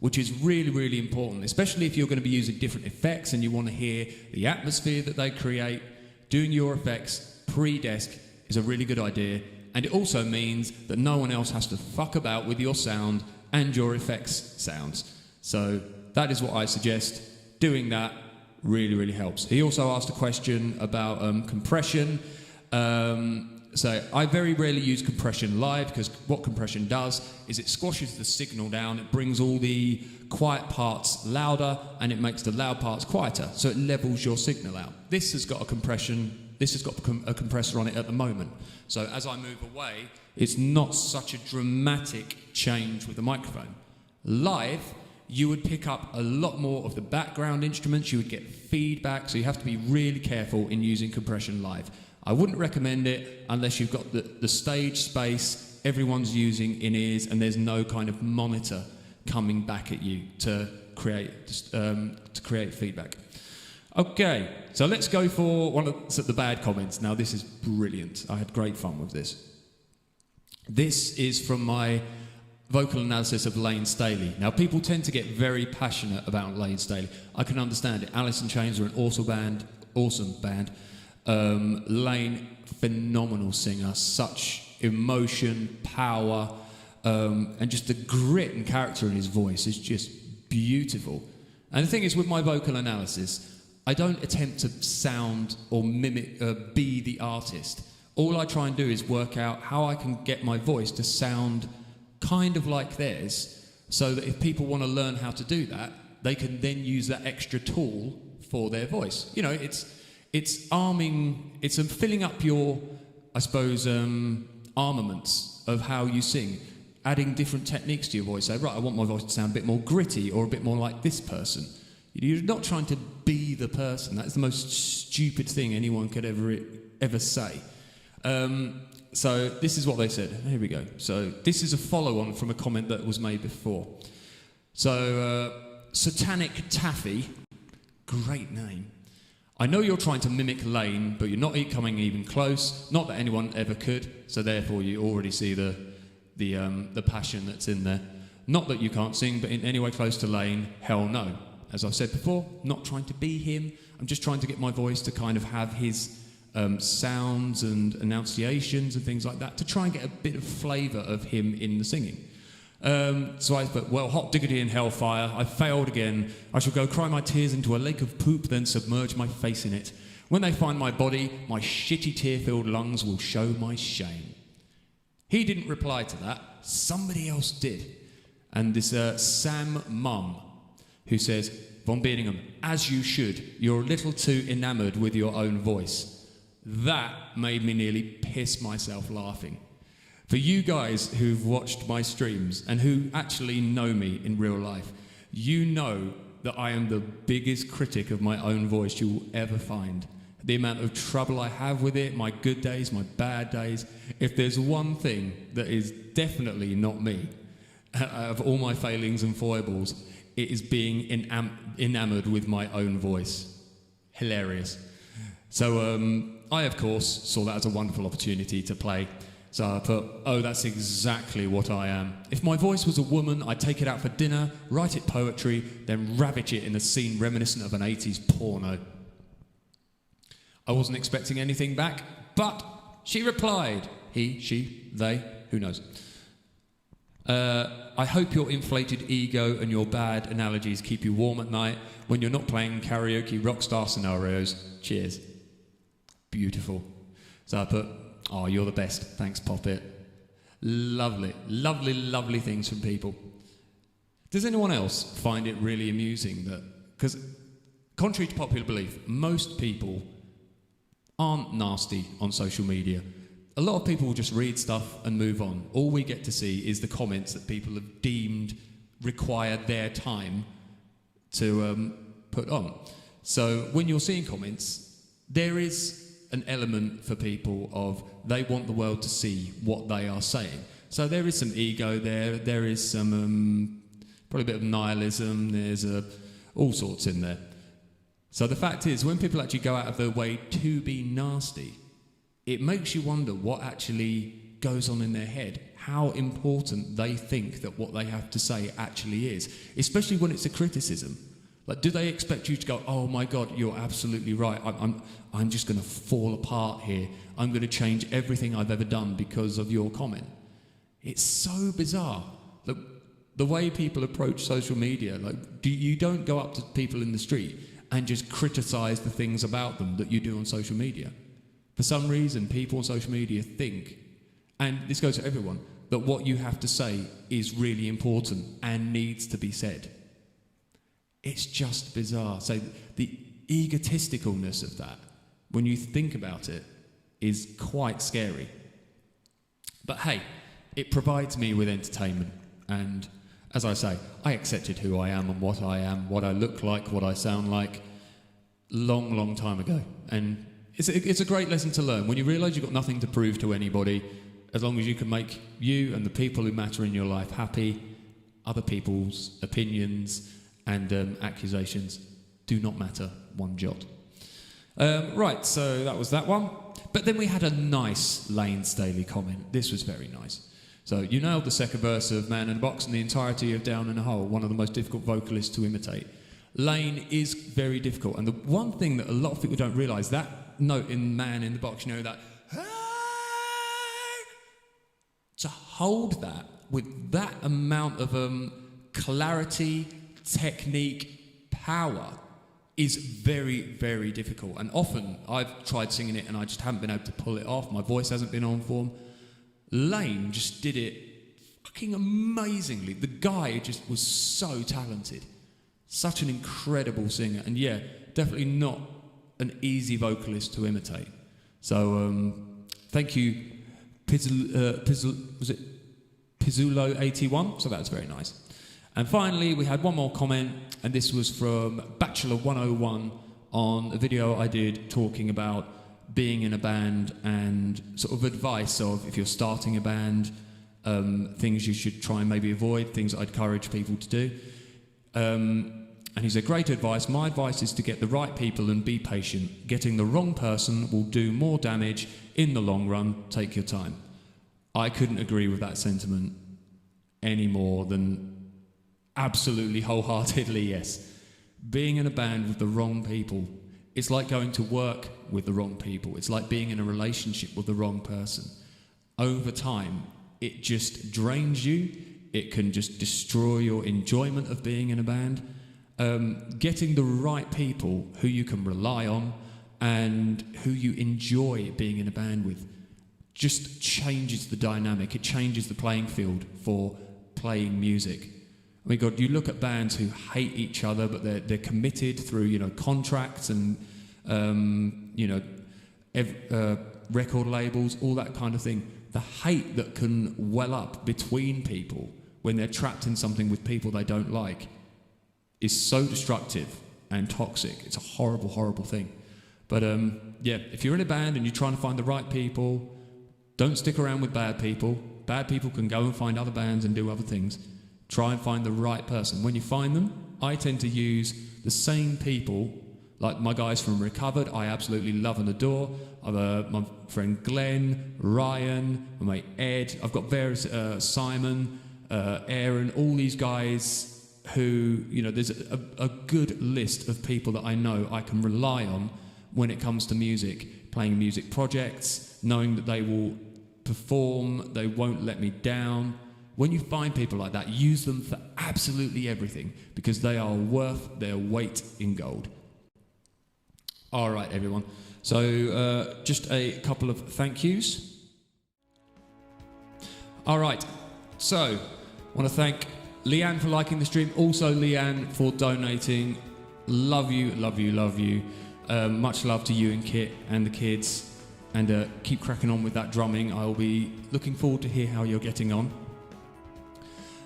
which is really, really important, especially if you're going to be using different effects and you want to hear the atmosphere that they create. Doing your effects pre-desk is a really good idea, and it also means that no one else has to fuck about with your sound and your effects sounds. So that is what I suggest. Doing that really, really helps. He also asked a question about compression. So I very rarely use compression live, because what compression does is it squashes the signal down, it brings all the quiet parts louder, and it makes the loud parts quieter, so it levels your signal out. This has got a compressor on it at the moment. So as I move away, it's not such a dramatic change with the microphone. Live, you would pick up a lot more of the background instruments, you would get feedback, so you have to be really careful in using compression live. I wouldn't recommend it unless you've got the stage space, everyone's using in-ears, and there's no kind of monitor coming back at you to create feedback. Okay, so let's go for one of the bad comments. Now, this is brilliant. I had great fun with this. This is from my vocal analysis of Lane Staley. Now, people tend to get very passionate about Lane Staley. I can understand it. Alice in Chains are an awesome band. Lane, phenomenal singer, such emotion, power, and just the grit and character in his voice is just beautiful. And the thing is, with my vocal analysis, I don't attempt to sound or mimic, be the artist. All I try and do is work out how I can get my voice to sound kind of like theirs, so that if people want to learn how to do that, they can then use that extra tool for their voice. You know, it's arming, it's filling up your, I suppose, armaments of how you sing, adding different techniques to your voice. Say, right, I want my voice to sound a bit more gritty or a bit more like this person. You're not trying to be the person. That's the most stupid thing anyone could ever say. So this is what they said. Here we go. So this is a follow-on from a comment that was made before. So Satanic Taffy, great name. I know you're trying to mimic Lane, but you're not coming even close. Not that anyone ever could. So therefore, you already see the passion that's in there. Not that you can't sing, but in any way close to Lane, hell no. As I've said before, not trying to be him. I'm just trying to get my voice to kind of have his sounds and enunciations and things like that, to try and get a bit of flavour of him in the singing. So I put, well, hot diggity in hellfire, I failed again. I shall go cry my tears into a lake of poop, then submerge my face in it. When they find my body, my shitty tear-filled lungs will show my shame. He didn't reply to that. Somebody else did. And this Sam Mum, who says, Vonbeardingham, as you should, you're a little too enamoured with your own voice. That made me nearly piss myself laughing. For you guys who've watched my streams and who actually know me in real life, you know that I am the biggest critic of my own voice you will ever find. The amount of trouble I have with it, my good days, my bad days. If there's one thing that is definitely not me, of all my failings and foibles, it is being enamored with my own voice. Hilarious. So I, of course, saw that as a wonderful opportunity to play. So I put, oh, that's exactly what I am. If my voice was a woman, I'd take it out for dinner, write it poetry, then ravage it in a scene reminiscent of an 80s porno. I wasn't expecting anything back, but she replied. He, she, they, who knows. I hope your inflated ego and your bad analogies keep you warm at night when you're not playing karaoke rock star scenarios. Cheers. Beautiful. So I put, oh, you're the best. Thanks, Poppet. Lovely, lovely, lovely things from people. Does anyone else find it really amusing that, because contrary to popular belief, most people aren't nasty on social media. A lot of people will just read stuff and move on. All we get to see is the comments that people have deemed require their time to put on. So when you're seeing comments, there is an element for people of they want the world to see what they are saying. So there is some ego there. There is some probably a bit of nihilism. There's all sorts in there. So the fact is, when people actually go out of their way to be nasty, it makes you wonder what actually goes on in their head, how important they think that what they have to say actually is, especially when it's a criticism. Like, do they expect you to go, oh my God, you're absolutely right, I'm just going to fall apart here, I'm going to change everything I've ever done because of your comment? It's so bizarre. The way people approach social media, like, you don't go up to people in the street and just criticise the things about them that you do on social media. For some reason, people on social media think, and this goes to everyone, that what you have to say is really important and needs to be said. It's just bizarre. So the egotisticalness of that, when you think about it, is quite scary. But hey, it provides me with entertainment. And as I say, I accepted who I am and what I am, what I look like, what I sound like, long, long time ago. And it's a great lesson to learn. When you realise you've got nothing to prove to anybody, as long as you can make you and the people who matter in your life happy, other people's opinions and accusations do not matter one jot. Right, so that was that one. But then we had a nice Lane Staley comment. This was very nice. So you nailed the second verse of Man in a Box and the entirety of Down in a Hole, one of the most difficult vocalists to imitate. Lane is very difficult. And the one thing that a lot of people don't realise, that note in Man in the Box, you know, that hey, to hold that with that amount of clarity, technique, power is very, very difficult. And often I've tried singing it and I just haven't been able to pull it off. My voice hasn't been on form. Lane just did it fucking amazingly. The guy just was so talented. Such an incredible singer. And yeah, definitely not an easy vocalist to imitate. So thank you, was it Pizzulo81? So that's very nice. And finally, we had one more comment, and this was from Bachelor 101 on a video I did talking about being in a band and sort of advice of if you're starting a band, things you should try and maybe avoid, things I'd encourage people to do. And he said, great advice. My advice is to get the right people and be patient. Getting the wrong person will do more damage in the long run. Take your time. I couldn't agree with that sentiment any more than absolutely wholeheartedly yes. Being in a band with the wrong people, it's like going to work with the wrong people. It's like being in a relationship with the wrong person. Over time, it just drains you. It can just destroy your enjoyment of being in a band. Getting the right people who you can rely on and who you enjoy being in a band with just changes the dynamic. It changes the playing field for playing music. I mean, God, you look at bands who hate each other, but they're committed through, contracts and, record labels, all that kind of thing. The hate that can well up between people when they're trapped in something with people they don't like is so destructive and toxic. It's a horrible, horrible thing. But yeah, if you're in a band and you're trying to find the right people, don't stick around with bad people. Bad people can go and find other bands and do other things. Try and find the right person. When you find them, I tend to use the same people, like my guys from Recovered, I absolutely love and adore. I've my friend Glenn, Ryan, my mate Ed. I've got various Simon, Aaron, all these guys who, you know, there's a good list of people that I know I can rely on when it comes to music, playing music projects, knowing that they will perform, they won't let me down. When you find people like that, use them for absolutely everything, because they are worth their weight in gold. All right, everyone. So just a couple of thank yous. All right. So I want to thank Leanne for liking the stream. Also Leanne for donating. Love you, love you, love you. Much love to you and Kit and the kids. And keep cracking on with that drumming. I'll be looking forward to hear how you're getting on.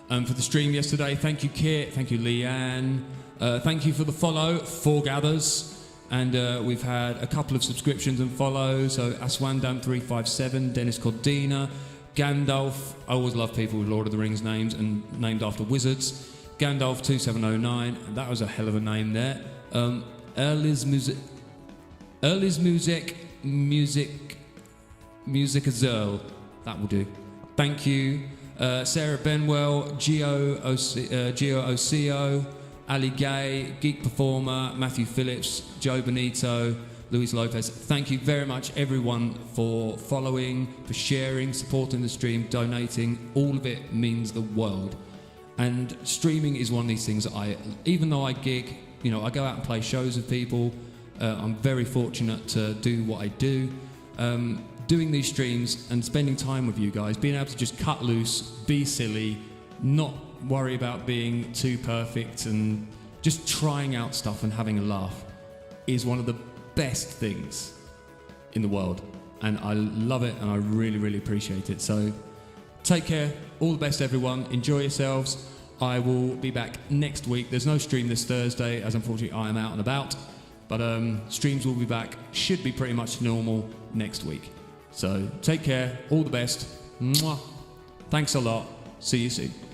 For the stream yesterday, thank you, Kit. Thank you, Leanne. Thank you for the follow, Forgathers. And we've had a couple of subscriptions and follows. So Aswandam357, Dennis Cordina, Gandalf. I always love people with Lord of the Rings names and named after wizards. Gandalf2709, and that was a hell of a name there. Early's Music Azurl. That will do. Thank you. Sarah Benwell, Gio Osio, Ali Gay, Geek Performer, Matthew Phillips, Joe Benito, Luis Lopez. Thank you very much, everyone, for following, for sharing, supporting the stream, donating. All of it means the world. And streaming is one of these things that even though I gig, you know, I go out and play shows with people. I'm very fortunate to do what I do. Doing these streams and spending time with you guys, being able to just cut loose, be silly, not worry about being too perfect, and just trying out stuff and having a laugh is one of the best things in the world. And I love it, and I really, really appreciate it. So take care. All the best, everyone. Enjoy yourselves. I will be back next week. There's no stream this Thursday, as unfortunately I am out and about. But streams will be back. Should be pretty much normal next week. So take care. All the best. Mwah. Thanks a lot. See you soon.